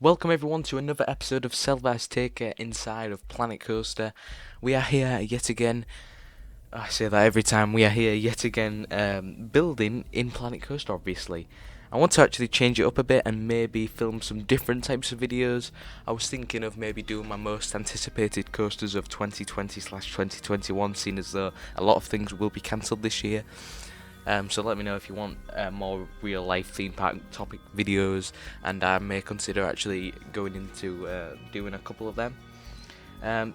Welcome everyone to another episode of Selva Azteca inside of Planet Coaster. We are here yet again. I say that every time. We are here yet again, building in Planet Coaster. Obviously, I want to actually change it up a bit and maybe film some different types of videos. I was thinking of maybe doing my most anticipated coasters of 2020/2021, seeing as though a lot of things will be cancelled this year. So let me know if you want more real life theme park topic videos, and I may consider actually going into doing a couple of them.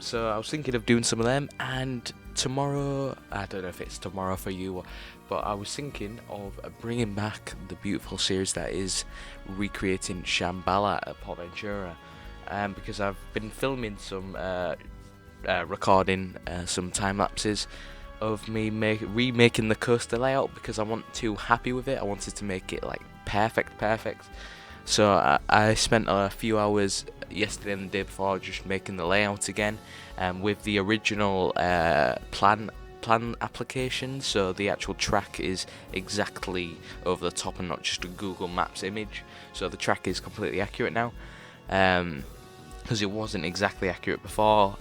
So I was thinking of doing some of them, and tomorrow, I don't know if it's tomorrow for you, but I was thinking of bringing back the beautiful series that is recreating Shambhala at Port Ventura, because I've been filming some, recording some time lapses of me remaking the coaster layout because I wasn't too happy with it. I wanted to make it like perfect. So I spent a few hours yesterday and the day before just making the layout again, with the original plan application. So the actual track is exactly over the top and not just a Google Maps image. So the track is completely accurate now. Because it wasn't exactly accurate before,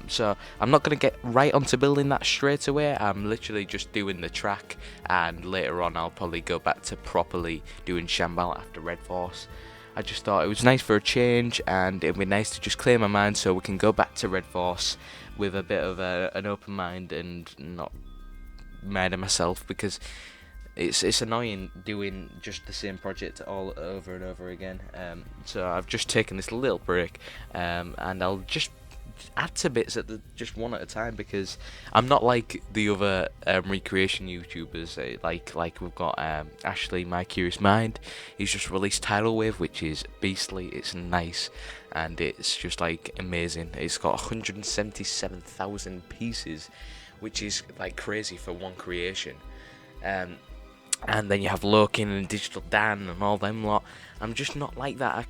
so I'm not going to get right onto building that straight away. I'm literally just doing the track, and later on I'll probably go back to properly doing Shambhala after Red Force. I just thought it was nice for a change, and it'd be nice to just clear my mind so we can go back to Red Force with a bit of an open mind and not mad at myself, because it's annoying doing just the same project all over and over again. So I've just taken this little break, and I'll just add to bits at just one at a time, because I'm not like the other recreation YouTubers. Like we've got Ashley, My Curious Mind. He's just released Tidal Wave, which is beastly. It's nice, and it's just like amazing. It's got 177,000 pieces, which is like crazy for one creation. And then you have Lokin and Digital Dan and all them lot. I'm just not like that. I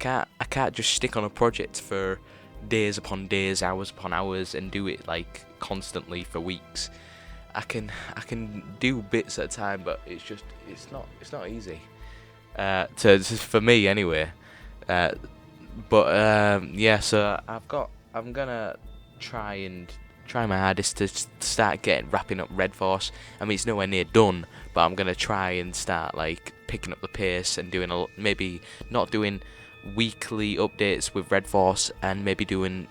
can't just stick on a project for days upon days, hours upon hours, and do it like constantly for weeks. I can do bits at a time, but it's not easy. For me anyway. Yeah. So I'm gonna try my hardest to start wrapping up Red Force. I mean, it's nowhere near done, but I'm gonna try and start like picking up the pace and doing maybe not doing weekly updates with Red Force, and maybe doing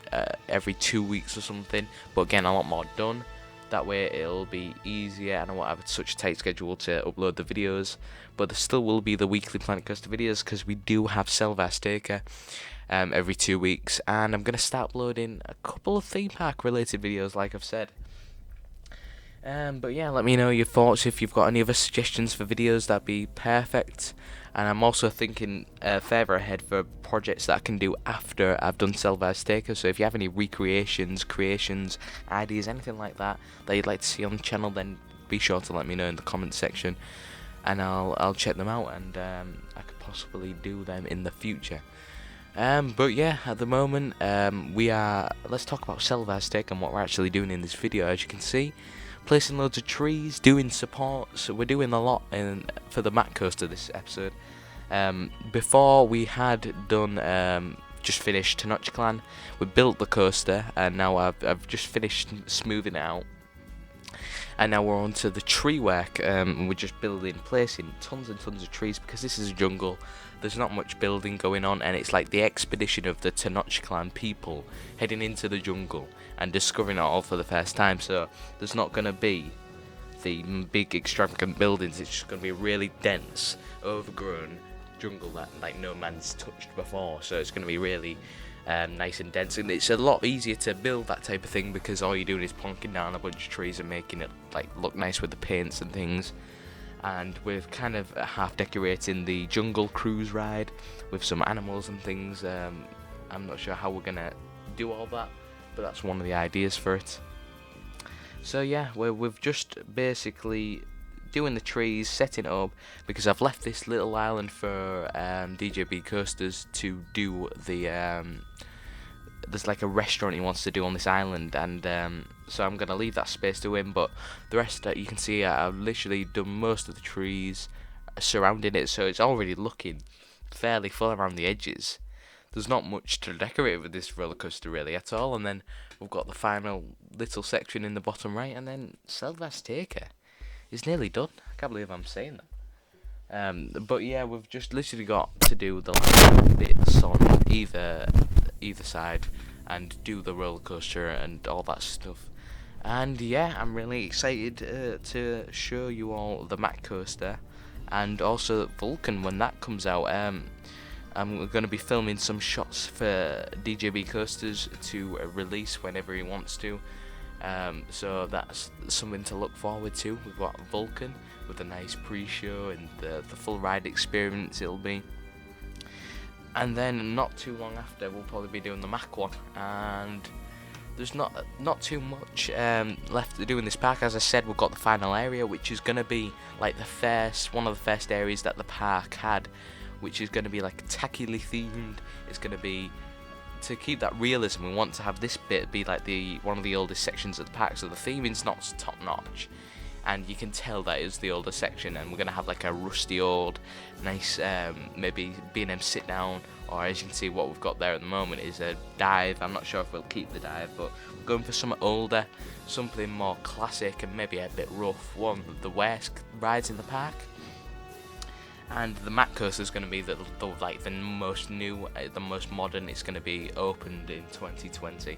every 2 weeks or something, but again a lot more done. That way it'll be easier, and I won't have such a tight schedule to upload the videos, but there still will be the weekly Planet Coaster videos, because we do have Selva Azteca every 2 weeks, and I'm going to start uploading a couple of theme park related videos like I've said. But yeah, let me know your thoughts. If you've got any other suggestions for videos, that'd be perfect. And I'm also thinking further ahead for projects that I can do after I've done Selva Azteca. So if you have any recreations, creations, ideas, anything like that you'd like to see on the channel, then be sure to let me know in the comment section, and I'll check them out, and I could possibly do them in the future. But yeah, at the moment, let's talk about Selva Azteca and what we're actually doing in this video. As you can see, placing loads of trees, doing support, so we're doing a lot for the Mack Coaster this episode. Before we had done, just finished Tenochtitlan, we built the coaster, and now I've just finished smoothing it out. And now we're on to the tree work. We're just placing tons and tons of trees, because this is a jungle. There's not much building going on, and it's like the expedition of the Tenochtitlan people heading into the jungle and discovering it all for the first time. So there's not going to be the big extravagant buildings. It's just going to be a really dense, overgrown jungle that like no man's touched before. So it's going to be really nice and dense, and it's a lot easier to build that type of thing, because all you're doing is plonking down a bunch of trees and making it like look nice with the paints and things. And we're kind of half decorating the jungle cruise ride with some animals and things. I'm not sure how we're gonna do all that, but that's one of the ideas for it. So yeah, we've just basically doing the trees, setting it up, because I've left this little island for DJBKoasteRs to do the there's like a restaurant he wants to do on this island, and so I'm going to leave that space to him, but the rest that you can see, I've literally done most of the trees surrounding it, so it's already looking fairly full around the edges. there's not much to decorate with this roller coaster really at all. And then we've got the final little section in the bottom right, and then Selva Azteca is nearly done. I can't believe I'm saying that. But yeah, we've just literally got to do the last bits on either side and do the roller coaster and all that stuff. And yeah, I'm really excited to show you all the Mack Coaster and also Vulcan when that comes out. I'm going to be filming some shots for DJBKoasteRs to release whenever he wants to. So that's something to look forward to. We've got Vulcan with a nice pre-show and the full ride experience it'll be. And then not too long after we'll probably be doing the Mack one, and there's not too much left to do in this park. As I said, we've got the final area, which is going to be like one of the first areas that the park had, which is going to be like tackily themed. It's going to be, to keep that realism, we want to have this bit be like one of the oldest sections of the park, so the theming's not top notch, and you can tell that is the older section. And we're going to have like a rusty old nice maybe B&M sit down, or as you can see what we've got there at the moment is a dive. I'm not sure if we'll keep the dive, but we're going for something older, something more classic and maybe a bit rough, one of the worst rides in the park. And the Mack Coaster is going to be the most new, the most modern. It's going to be opened in 2020,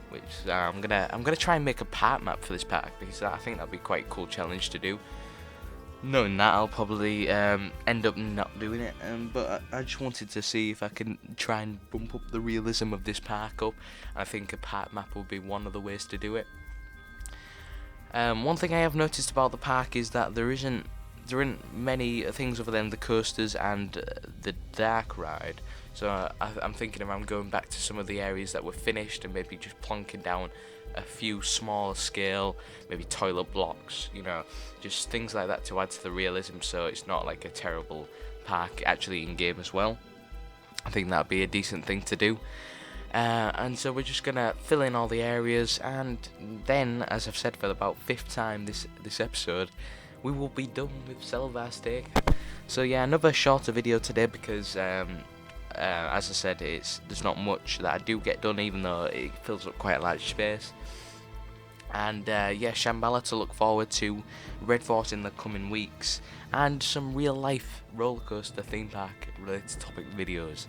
which I'm gonna try and make a park map for this park, because I think that'd be quite a cool challenge to do. Knowing that, I'll probably end up not doing it, but I just wanted to see if I can try and bump up the realism of this park up. I think a park map would be one of the ways to do it. One thing I have noticed about the park is that there aren't many things other than the coasters and the dark ride. So I'm thinking around going back to some of the areas that were finished and maybe just plonking down a few smaller scale, maybe toilet blocks, just things like that to add to the realism, so it's not like a terrible park actually in game as well. I think that'd be a decent thing to do. And so we're just gonna fill in all the areas, and then, as I've said for about 5th time this episode, we will be done with Selva Azteca. So yeah, another shorter video today because as I said, there's not much that I do get done, even though it fills up quite a large space. And yeah, Shambhala to look forward to, Red Fort in the coming weeks, and some real life roller coaster theme park related topic videos.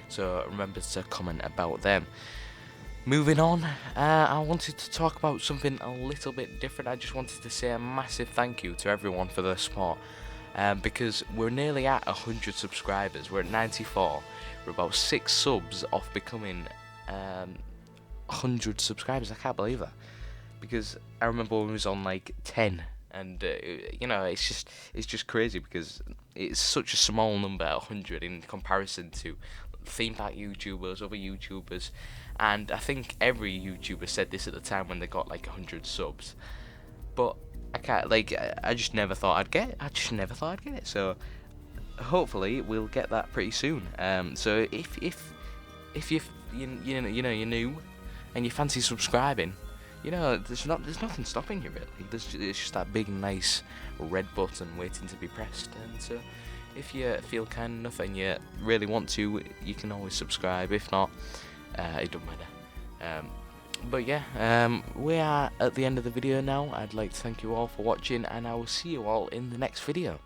So remember to comment about them. Moving on, I wanted to talk about something a little bit different. I just wanted to say a massive thank you to everyone for their support, because we're nearly at 100 subscribers. We're at 94. We're about 6 subs off becoming 100 subscribers. I can't believe that, because I remember when we was on like 10, and it's just crazy because it's such a small number, 100, in comparison to theme park YouTubers, other YouTubers. And I think every YouTuber said this at the time when they got like 100 subs. But I just never thought I'd get it. So hopefully we'll get that pretty soon. So if you're new and you fancy subscribing, there's nothing stopping you really. It's just that big nice red button waiting to be pressed. And so if you feel kind enough and you really want to, you can always subscribe. If not, it doesn't matter. But yeah, we are at the end of the video now. I'd like to thank you all for watching, and I will see you all in the next video.